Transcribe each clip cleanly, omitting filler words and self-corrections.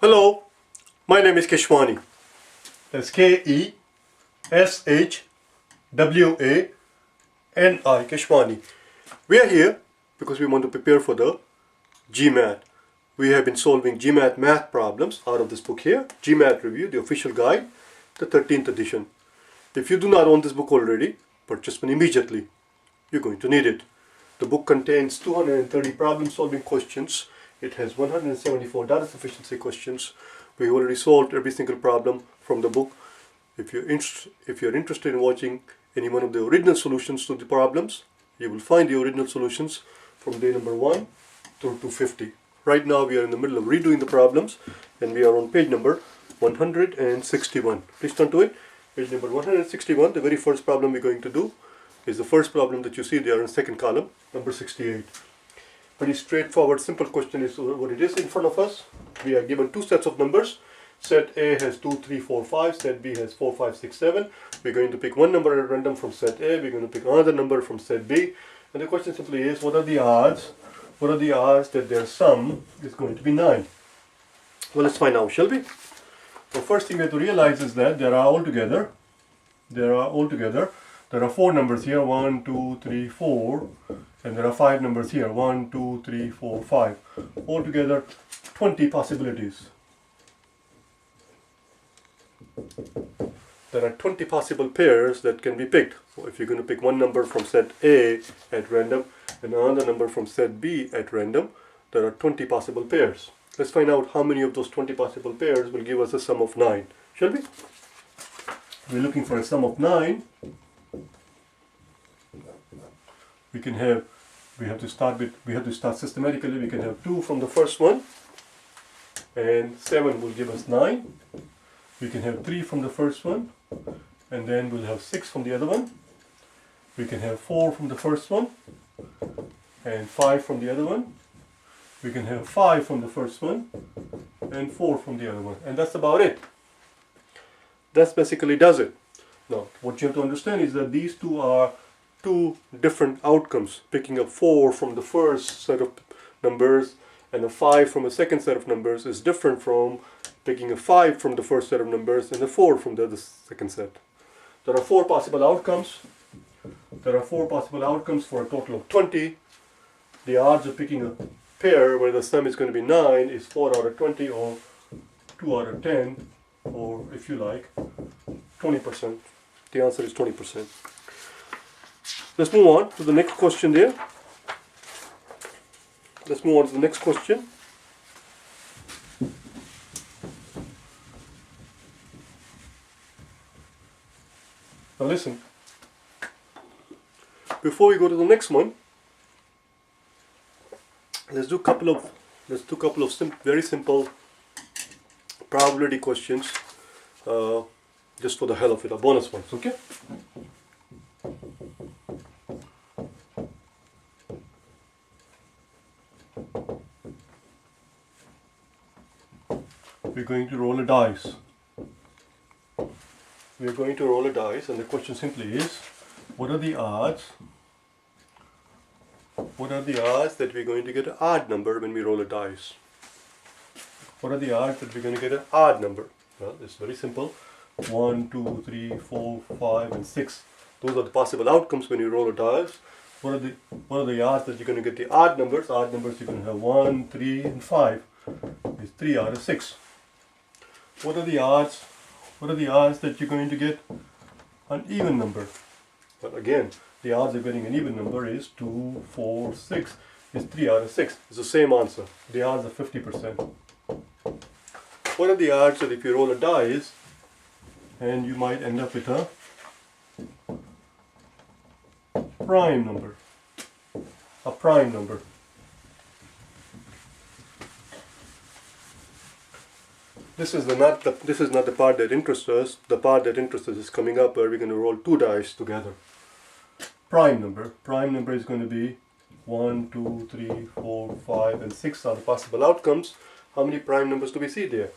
Hello, my name is Keshwani. That's K-E-S-H-W-A-N-I, Keshwani. We are here because we want to prepare for the GMAT. We have been solving GMAT math problems out of this book here, GMAT Review, the official guide, the 13th edition. If you do not own this book already, purchase one immediately. You're going to need it. The book contains 230 problem-solving questions. It has 174 data sufficiency questions. We already solved every single problem from the book. If you're interested in watching any one of the original solutions to the problems, you will find the original solutions from day number 1 through 250. Right now we are in the middle of redoing the problems and we are on page number 161. Please turn to it. Page number 161, the very first problem we're going to do is the first problem that you see there in the second column, number 68. Pretty straightforward, simple question is what it is in front of us. We are given two sets of numbers. Set A has 2, 3, 4, 5. Set B has 4, 5, 6, 7. We're going to pick one number at random from set A. We're going to pick another number from set B. And the question simply is, what are the odds? What are the odds that their sum is going to be 9? Well, let's find out, shall we? The first thing we have to realize is that there are altogether 4 numbers here, 1, 2, 3, 4, and there are 5 numbers here, 1, 2, 3, 4, 5. Altogether 20 possibilities. There are 20 possible pairs that can be picked. So if you're going to pick one number from set A at random and another number from set B at random, there are 20 possible pairs. Let's find out how many of those 20 possible pairs will give us a sum of 9, shall we? We're looking for a sum of 9. We have to start systematically. We can have 2 from the first one, and 7 will give us 9. We can have 3 from the first one, and then we'll have 6 from the other one. We can have 4 from the first one, and 5 from the other one. We can have 5 from the first one, and 4 from the other one. And that's about it. That basically does it. Now, what you have to understand is that these two are two different outcomes. Picking up 4 from the first set of numbers and a 5 from a second set of numbers is different from picking a 5 from the first set of numbers and a 4 from the second set. There are 4 possible outcomes. There are 4 possible outcomes for a total of 20. The odds of picking a pair where the sum is going to be 9 is 4 out of 20 or 2 out of 10, or if you like, 20%. The answer is 20%. Let's move on to the next question there. Let's move on to the next question. Now listen. Before we go to the next one, let's do a couple of very simple probability questions, just for the hell of it, a bonus ones, okay? We're going to roll a dice. We're going to roll a dice, and the question simply is, what are the odds? What are the odds that we're going to get an odd number when we roll a dice? What are the odds that we're going to get an odd number? Well, it's very simple. 1, 2, 3, 4, 5, and 6. Those are the possible outcomes when you roll a dice. What are the odds that you're going to get the odd numbers? Odd numbers you're going to have 1, 3, and 5. It's 3 out of 6. What are the odds? What are the odds that you're going to get an even number? Well, again, the odds of getting an even number is 2, 4, 6. It's 3 out of 6. It's the same answer. The odds are 50%. What are the odds that if you roll a dice and you might end up with a prime number? A prime number. This is not the part that interests us. The part that interests us is coming up where we're going to roll 2 dice together. Prime number. Prime number is going to be 1, 2, 3, 4, 5, and 6 are the possible outcomes. How many prime numbers do we see there?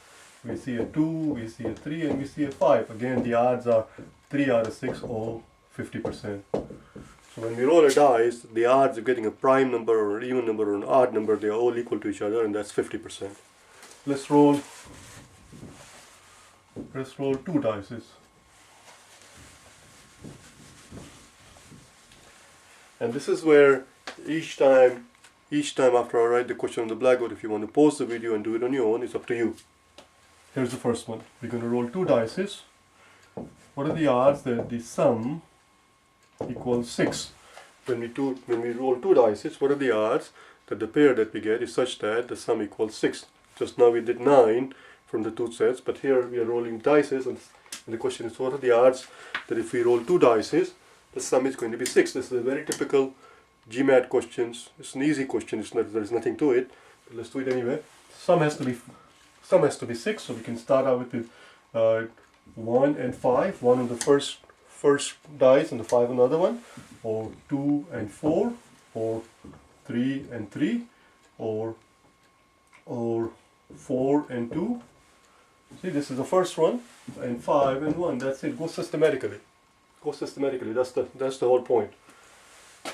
We see a 2, we see a 3, and we see a 5. Again, the odds are 3 out of 6 or 50%. So when we roll a dice, the odds of getting a prime number or an even number or an odd number, they are all equal to each other, and that's 50%. let's roll 2 dice. And this is where each time after I write the question on the blackboard, if you want to pause the video and do it on your own, it's up to you. Here's the first one. We're going to roll 2 dice. What are the odds that the sum equals 6? When we roll 2 dice, what are the odds that the pair that we get is such that the sum equals 6? Just now we did 9 from the 2 sets, but here we are rolling dice, and the question is, what are the odds that if we roll 2 dice, the sum is going to be 6? This is a very typical GMAT question. It's an easy question. There's nothing to it, but let's do it anyway. Sum has to be 6, so we can start out with the 1 and 5. 1 on the first dice and the 5 on the other one, or 2 and 4, or 3 and 3, or 4 and 2. See, this is the first one, and 5 and 1. That's it. Go systematically. That's the whole point.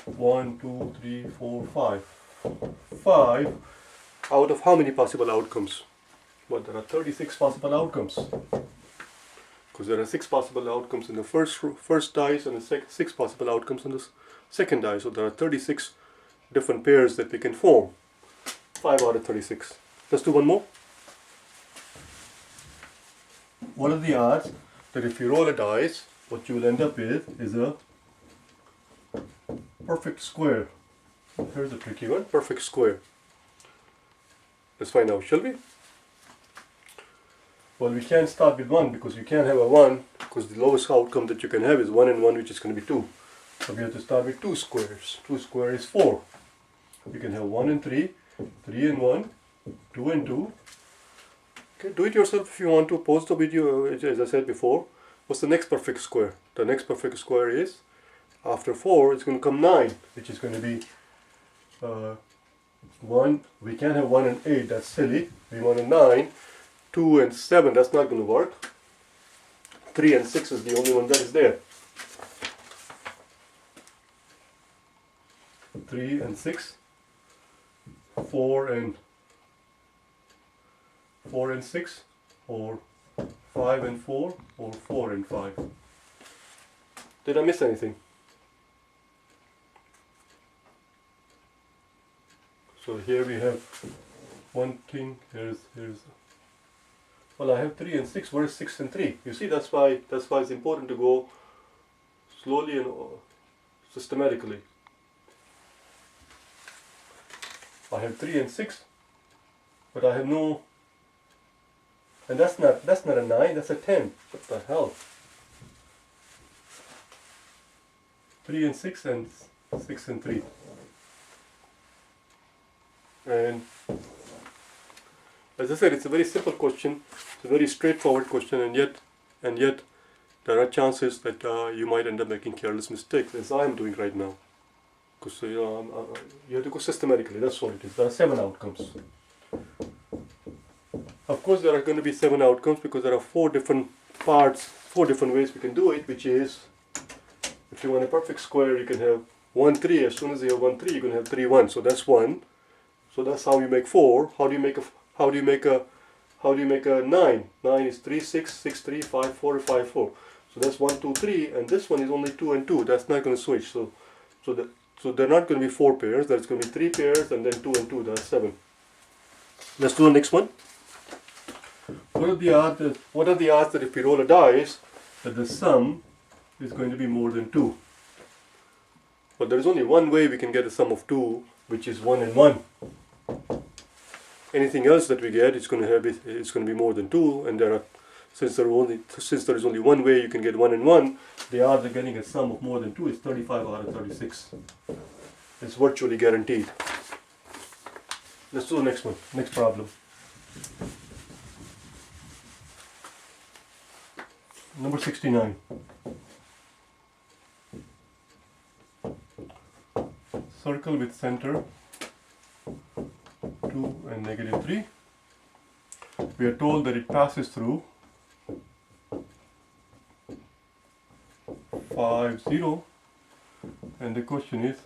1, 2, 3, 4, 5. 5 out of how many possible outcomes? Well, there are 36 possible outcomes. Because there are 6 possible outcomes in the first dice and 6 possible outcomes in the second dice. So there are 36 different pairs that we can form. 5 out of 36. Let's do one more. What are the odds that if you roll a dice, what you will end up with is a perfect square? Here's a tricky one. Perfect square. Let's find out, shall we? Well, we can't start with 1 because you can't have a 1, because the lowest outcome that you can have is 1 and 1, which is going to be 2. So we have to start with 2 squares. 2 squares is 4. You can have 1 and 3, 3 and 1, 2 and 2. Okay, do it yourself if you want to. Pause the video, as I said before. What's the next perfect square? The next perfect square is, after 4, it's going to come 9, which is going to be 1. We can't have 1 and 8, that's silly. We want a 9. 2 and 7, that's not going to work. 3 and 6 is the only one that is there. 3 and 6. 4 and 6, or 5 and 4, or 4 and 5. Did I miss anything? So here we have one thing. Here's well, I have 3 and 6. Where is 6 and 3? You see, that's why it's important to go slowly and systematically. I have 3 and 6, but I have no, and that's not a 9, that's a 10. What the hell? 3 and 6 and 6 and 3. And as I said, it's a very simple question. It's a very straightforward question, and yet there are chances that you might end up making careless mistakes, as I am doing right now. Because you have to go systematically. That's all it is. There are 7 outcomes. Of course, there are going to be 7 outcomes because there are 4 different parts, 4 different ways we can do it. Which is, if you want a perfect square, you can have 1, 3. As soon as you have 1, 3, you're going to have 3, 1. So that's 1. So that's how you make 4. How do you make a 9? 9 is 3, 6, 6, 3, 5, 4, 5, 4. So that's 1, 2, 3, and this one is only 2 and 2. That's not going to switch. So there are not going to be 4 pairs. There's going to be 3 pairs, and then 2 and 2. That's 7. Let's do the next one. What are the odds that if we roll a dice, that the sum is going to be more than 2? But there is only one way we can get a sum of 2, which is 1 and 1. Anything else that we get, it's going to be more than 2, and since there is only one way you can get 1 and 1, the odds of getting a sum of more than 2 is 35 out of 36. It's virtually guaranteed. Let's do the next one, next problem. Number 69. Circle with center 2 and -3. We are told that it passes through 5, 0, and the question is,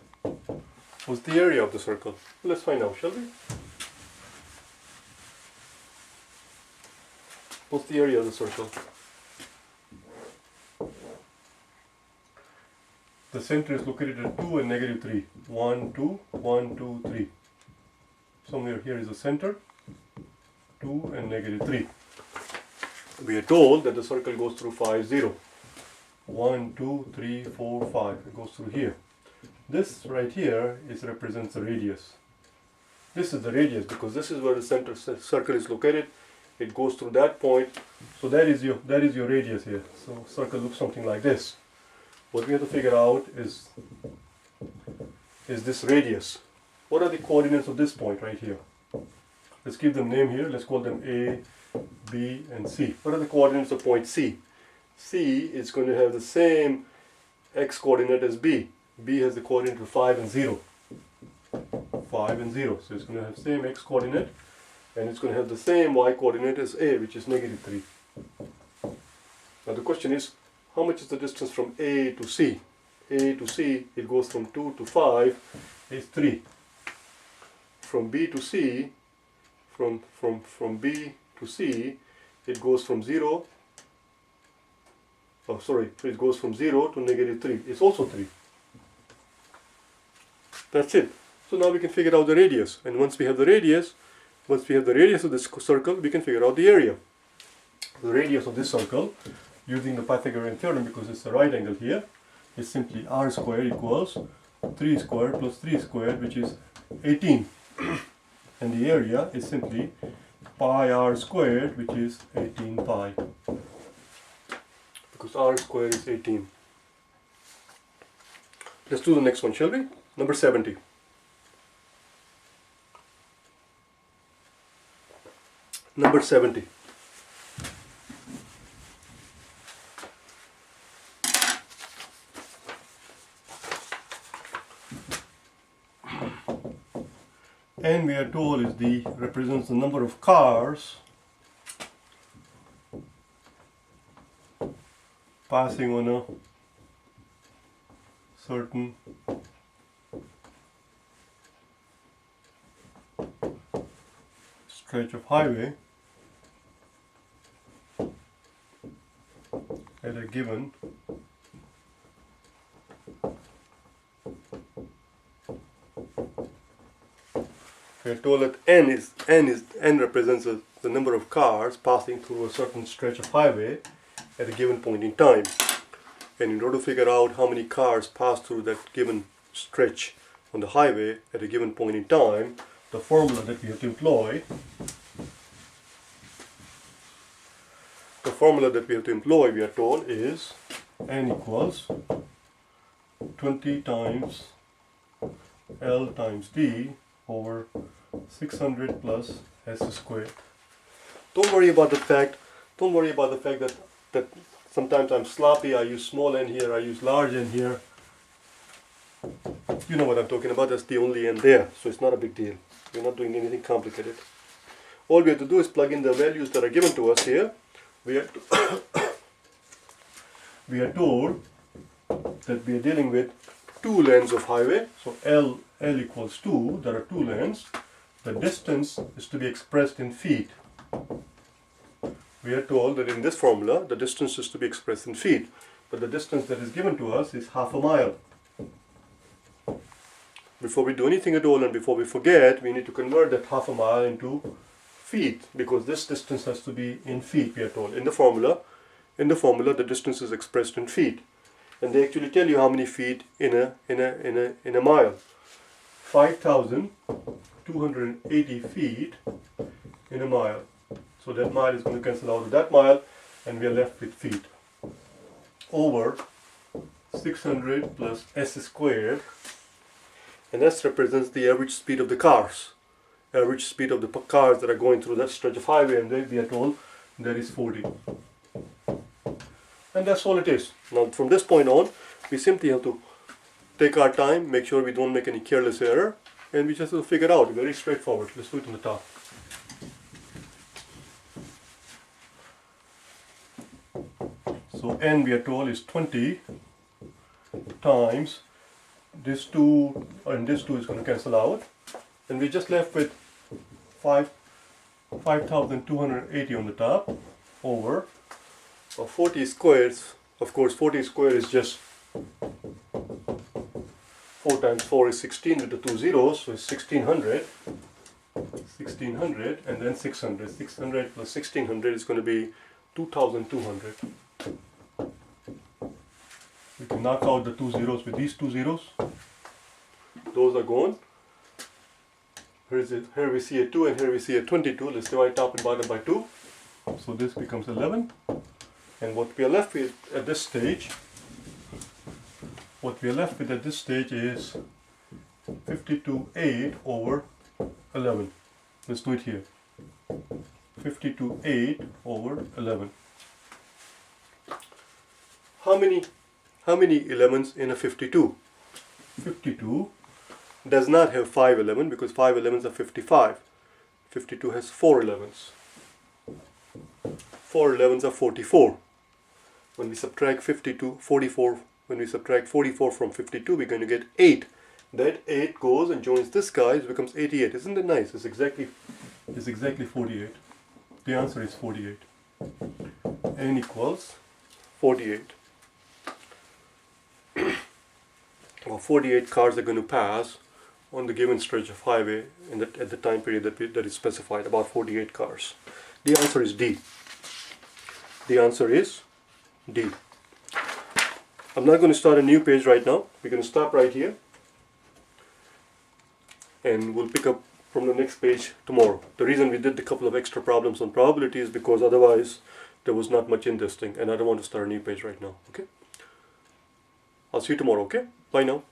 what's the area of the circle? Let's find out, shall we? What's the area of the circle? The center is located at 2 and negative 3. 1, 2, 1, 2, 3. Somewhere here is the center. 2 and negative 3. We are told that the circle goes through 5, 0. 1, 2, 3, 4, 5. It goes through here. This right here represents the radius. This is the radius because this is where the center circle is located. It goes through that point. So that is your radius here. So circle looks something like this. What we have to figure out is this radius. What are the coordinates of this point right here? Let's give them name here. Let's call them A, B, and C. What are the coordinates of point C? C is going to have the same x coordinate as B. B has the coordinate of 5 and 0. 5 and 0. So it's going to have the same x coordinate, and it's going to have the same y coordinate as A, which is negative 3. Now the question is, how much is the distance from A to C? A to C, it goes from 2 to 5, is 3. From B to C, from B to C, it goes from 0. Oh, sorry, it goes from 0 to negative 3. It's also 3. That's it. So now we can figure out the radius. And once we have the radius of this circle, we can figure out the area. The radius of this circle, using the Pythagorean theorem, because it's a right angle here, is simply r squared equals 3 squared plus 3 squared, which is 18. And the area is simply pi r squared, which is 18 pi. Because r squared is 18. Let's do the next one, shall we? Number 70. Number 70. N, we are told, represents the number of cars passing on a certain stretch of highway at a given we are told that N represents the number of cars passing through a certain stretch of highway at a given point in time. And in order to figure out how many cars pass through that given stretch on the highway at a given point in time, the formula that we have to employ, we are told, is N equals 20 times L times D over 600 plus S squared. Don't worry about the fact that sometimes I'm sloppy. I use small n here, I use large n here. You know what I'm talking about. That's the only n there, so it's not a big deal. We're not doing anything complicated. All we have to do is plug in the values that are given to us here. We are told that we are dealing with 2 lanes of highway. So L equals 2. There are 2 lanes. The distance is to be expressed in feet. We are told that in this formula, the distance is to be expressed in feet. But the distance that is given to us is half a mile. Before we do anything at all and before we forget, we need to convert that half a mile into feet, because this distance has to be in feet, we are told. In the formula, the distance is expressed in feet. And they actually tell you how many feet in a mile. 5,280 feet in a mile. So that mile is going to cancel out with that mile, and we are left with feet. Over 600 plus S squared, and S represents the average speed of the cars. Average speed of the cars that are going through that stretch of highway, and then we are told there is 40. And that's all it is. Now from this point on, we simply have to take our time, make sure we don't make any careless error, and we just have to figure it out. Very straightforward. Let's do it on the top. So N, we are told, is 20 times this 2, and this 2 is going to cancel out, and we're just left with 5,280 on the top, over 40 squares. Of course 40 square is just 4 times 4 is 16 with the 2 zeros, so it's 1600. 1600 and then 600. 600 plus 1600 is going to be 2200. We can knock out the 2 zeros with these 2 zeros. Those are gone. Here we see a 2 and here we see a 22. Let's divide top and bottom by 2. So this becomes 11. And what we are left with at this stage, is 52.8 over 11. Let's do it here. 52.8 over 11. How many 11s in a 52? 52 does not have 5 11 because 5 11s are 55. 52 has 4 11s. 4 11s are 44. When we subtract 44 from 52, we're going to get 8. That 8 goes and joins this guy, it becomes 88. Isn't it nice? It's exactly 48. The answer is 48. N equals 48. Well, 48 cars are going to pass on the given stretch of highway at the time period that is specified, about 48 cars. The answer is D. The answer is D. I'm not going to start a new page right now. We're going to stop right here. And we'll pick up from the next page tomorrow. The reason we did a couple of extra problems on probability is because otherwise there was not much in this thing. And I don't want to start a new page right now. Okay? I'll see you tomorrow. Okay? Bye now.